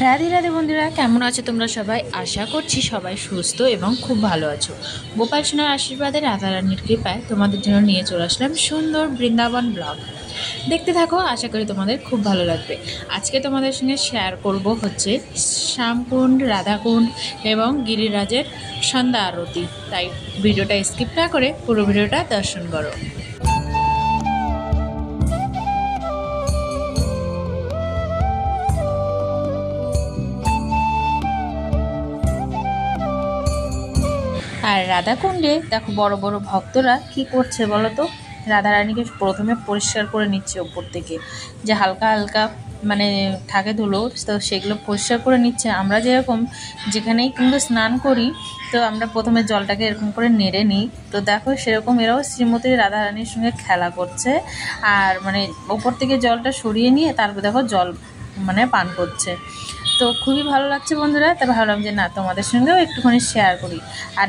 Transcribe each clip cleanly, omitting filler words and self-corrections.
রাধে রাধে বন্ধুরা, কেমন আছো তোমরা সবাই? আশা করছি সবাই সুস্থ এবং খুব ভালো আছো। গোপাল সোনার আশীর্বাদে রাধারানীর কৃপায় তোমাদের জন্য নিয়ে চলে আসলাম সুন্দর বৃন্দাবন ব্লগ। দেখতে থাকো, আশা করি তোমাদের খুব ভালো লাগবে। আজকে তোমাদের সঙ্গে শেয়ার করব হচ্ছে শ্যামকুণ্ড, রাধাকুণ্ড এবং গিরিরাজের সন্ধ্যা আরতি। তাই ভিডিওটা স্কিপ না করে পুরো ভিডিওটা দর্শন করো। আর রাধাকুণ্ডে দেখো বড় বড় ভক্তরা কি করছে বলো তো। রাধারানীকে প্রথমে পরিষ্কার করে নিচ্ছে ওপর থেকে, যে হালকা হালকা মানে থাকে ধুলো, তো সেগুলো পরিষ্কার করে নিচ্ছে। আমরা যেরকম যেখানেই কিন্তু স্নান করি, তো আমরা প্রথমে জলটাকে এরকম করে নেড়ে নিই, তো দেখো সেরকম এরাও শ্রীমতী রাধারানীর সঙ্গে খেলা করছে। আর মানে ওপর থেকে জলটা সরিয়ে নিয়ে তারপর দেখো জল মানে পান করছে। তো খুবই ভালো লাগছে বন্ধুরা। তাই ভাবলাম যে না, তোমাদের সঙ্গেও একটুখানি শেয়ার করি। আর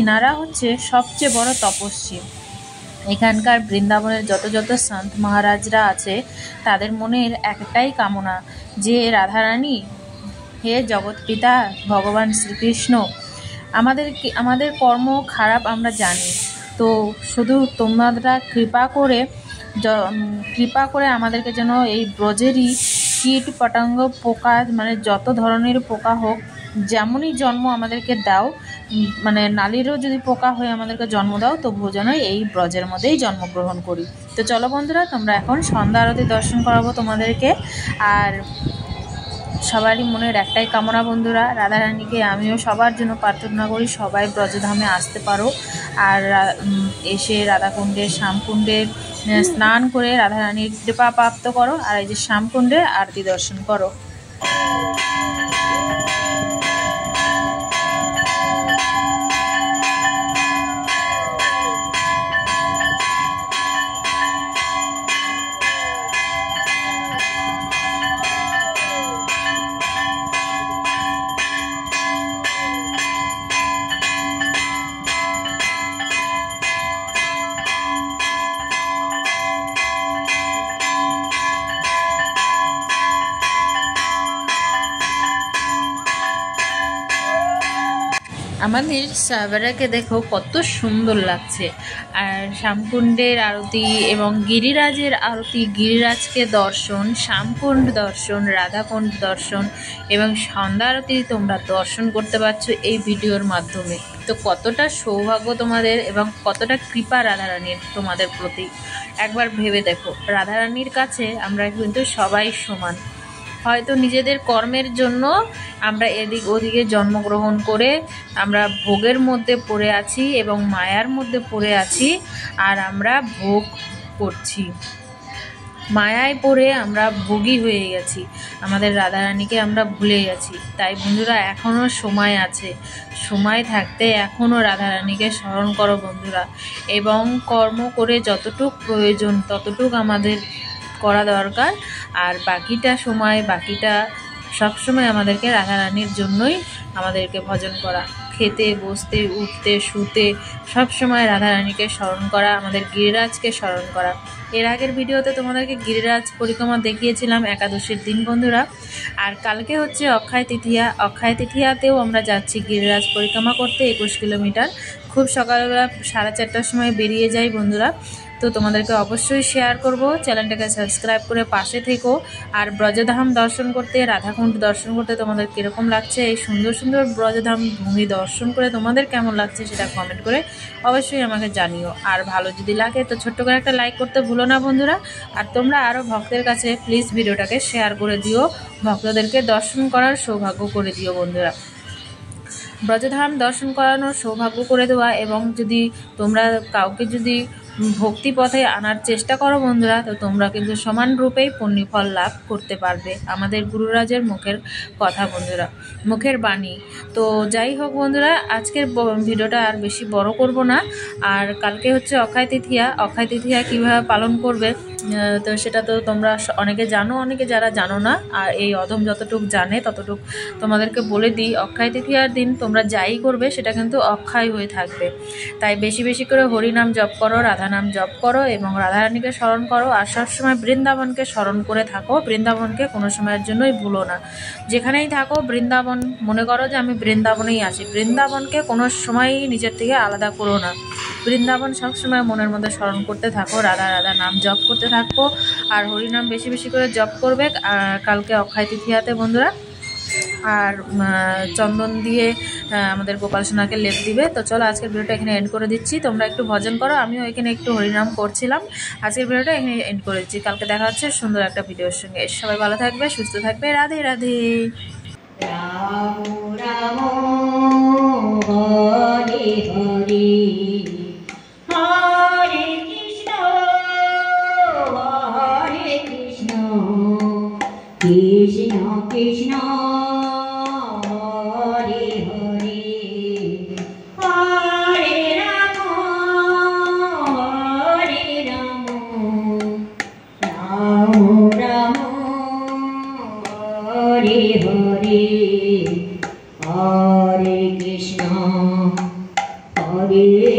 ইনারা হচ্ছে সবচেয়ে বড় তপস্বী। এখানকার বৃন্দাবনের যত যত সন্ত মহারাজরা আছে, তাদের মনের একটাই কামনা যে রাধারানী, হে জগৎ পিতা ভগবান শ্রীকৃষ্ণ, আমাদের কর্ম খারাপ আমরা জানি, তো শুধু তোমরা কৃপা করে আমাদেরকে যেন এই ব্রজেরই কীট পতঙ্গ পোকা, মানে যত ধরনের পোকা হোক, যেমনই জন্ম আমাদেরকে দাও, মানে নালীরও যদি পোকা হয়ে আমাদেরকে জন্ম দাও, তবুও যেন এই ব্রজের মধ্যেই জন্মগ্রহণ করি। তো চলো বন্ধুরা, তোমরা এখন সন্ধ্যা আরতি দর্শন করাবো তোমাদেরকে। আর সবারই মনের একটাই কামনা বন্ধুরা, রাধারানীকে আমিও সবার জন্য প্রার্থনা করি সবাই ব্রজধামে আসতে পারো। আর এসে রাধাকুণ্ডে শ্যামকুণ্ডে স্নান করে রাধারানীর কৃপা প্রাপ্ত করো। আর এই যে শ্যামকুণ্ডে আরতি দর্শন করো। আমাদের সাবেরাকে দেখো কত সুন্দর লাগছে। আর শ্যামকুণ্ডের আরতি এবং গিরিরাজের আরতি, গিরিরাজকে দর্শন, শ্যামকুণ্ড দর্শন, রাধাকুণ্ড দর্শন এবং সন্ধ্যা আরতি তোমরা দর্শন করতে পারছো এই ভিডিওর মাধ্যমে। তো কতটা সৌভাগ্য তোমাদের এবং কতটা কৃপা রাধারানীর তোমাদের প্রতি, একবার ভেবে দেখো। রাধারানীর কাছে আমরা কিন্তু সবাই সমান। হয়তো নিজেদের কর্মের জন্য আমরা এদিক ওদিকে জন্মগ্রহণ করে আমরা ভোগের মধ্যে পড়ে আছি এবং মায়ার মধ্যে পড়ে আছি, আর আমরা ভোগ করছি, মায়ায় পড়ে আমরা ভোগী হয়ে গেছি, আমাদের রাধারানীকে আমরা ভুলে গেছি। তাই বন্ধুরা, এখনও সময় আছে, সময় থাকতে এখনও রাধারানীকে স্মরণ করো বন্ধুরা, এবং কর্ম করে যতটুক প্রয়োজন ততটুক আমাদের করা দরকার। আর বাকিটা সবসময় আমাদেরকে রাধারানীর জন্যই আমাদেরকে ভজন করা, খেতে বসতে উঠতে শুতে সবসময় রাধারানীকে স্মরণ করা, আমাদের গিরিরাজকে স্মরণ করা। এর আগের ভিডিওতে তোমাদেরকে গিরিরাজ পরিক্রমা দেখিয়েছিলাম একাদশীর দিন বন্ধুরা। আর কালকে হচ্ছে অক্ষয় তৃতীয়া। অক্ষয় তৃতীয়াতেও আমরা যাচ্ছি গিরিরাজ পরিক্রমা করতে 21 কিলোমিটার। খুব সকালবেলা 4:30টার সময় বেরিয়ে যাই বন্ধুরা। তো তোমাদেরকে অবশ্যই শেয়ার করব, চ্যানেলটাকে সাবস্ক্রাইব করে পাশে থেকো। আর ব্রজধাম দর্শন করতে, রাধাকুণ্ড দর্শন করতে তোমাদের কীরকম লাগছে, এই সুন্দর সুন্দর ব্রজধাম ভূমি দর্শন করে তোমাদের কেমন লাগছে সেটা কমেন্ট করে অবশ্যই আমাকে জানিও। আর ভালো যদি লাগে তো ছোট্ট করে একটা লাইক করতে ভুলো না বন্ধুরা। আর তোমরা আরও ভক্তের কাছে প্লিজ ভিডিওটাকে শেয়ার করে দিও, ভক্তদেরকে দর্শন করার সৌভাগ্য করে দিও বন্ধুরা। ব্রজধাম দর্শন করানোর সৌভাগ্য করে দেওয়া, এবং যদি তোমরা কাউকে যদি ভক্তি পথে আনার চেষ্টা করো বন্ধুরা, তো তোমরা কিন্তু সমান রূপেই পুণ্যফল লাভ করতে পারবে। আমাদের গুরুরাজের মুখের কথা বন্ধুরা, মুখের বাণী। তো যাই হোক বন্ধুরা, আজকের ভিডিওটা আর বেশি বড় করব না। আর কালকে হচ্ছে অক্ষয় তৃতীয়া। অক্ষয় তৃতীয়া কীভাবে পালন করবে তো সেটা তো তোমরা অনেকে জানো, অনেকে যারা জানো না। আর এই অধম যতটুক জানে ততটুক তোমাদেরকে বলে দিই, অক্ষয় তৃতীয়ার দিন তোমরা যাই করবে সেটা কিন্তু অক্ষয় হয়ে থাকবে। তাই বেশি বেশি করে হরিনাম জপ করো, রাধা নাম জপ করো এবং রাধারানীকে স্মরণ করো, আর সবসময় বৃন্দাবনকে স্মরণ করে থাকো। বৃন্দাবনকে কোনো সময়ের জন্যই ভুলো না। যেখানেই থাকো বৃন্দাবন মনে করো যে আমি বৃন্দাবনেই আছি। বৃন্দাবনকে কোনো সময়ই নিজের থেকে আলাদা করো না। বৃন্দাবন সবসময় মনের মধ্যে স্মরণ করতে থাকো, রাধা রাধা নাম জপ করতে থাকো, আর হরিনাম বেশি বেশি করে জপ করবে। কালকে অক্ষয় তৃতীয়াতে বন্ধুরা, আর চন্দন দিয়ে আমাদের গোপাল সোনাকে লেপ দিবে। তো চলো আজকের ভিডিওটা এখানে এন্ড করে দিচ্ছি। তোমরা একটু ভজন করো, আমিও এখানে একটু হরিনাম করছিলাম। আজকের ভিডিওটা এখানে এন্ড করে দিচ্ছি। কালকে দেখা হচ্ছে সুন্দর একটা ভিডিওর সঙ্গে। সবাই ভালো থাকবে, সুস্থ থাকবে। রাধে রাধে। রাম রাম হরে হরে, হরে কৃষ্ণ কৃষ্ণ কৃষ্ণ হরে হরে, হরে রাম রাম রাম হরে হরে, হরে কৃষ্ণ হরে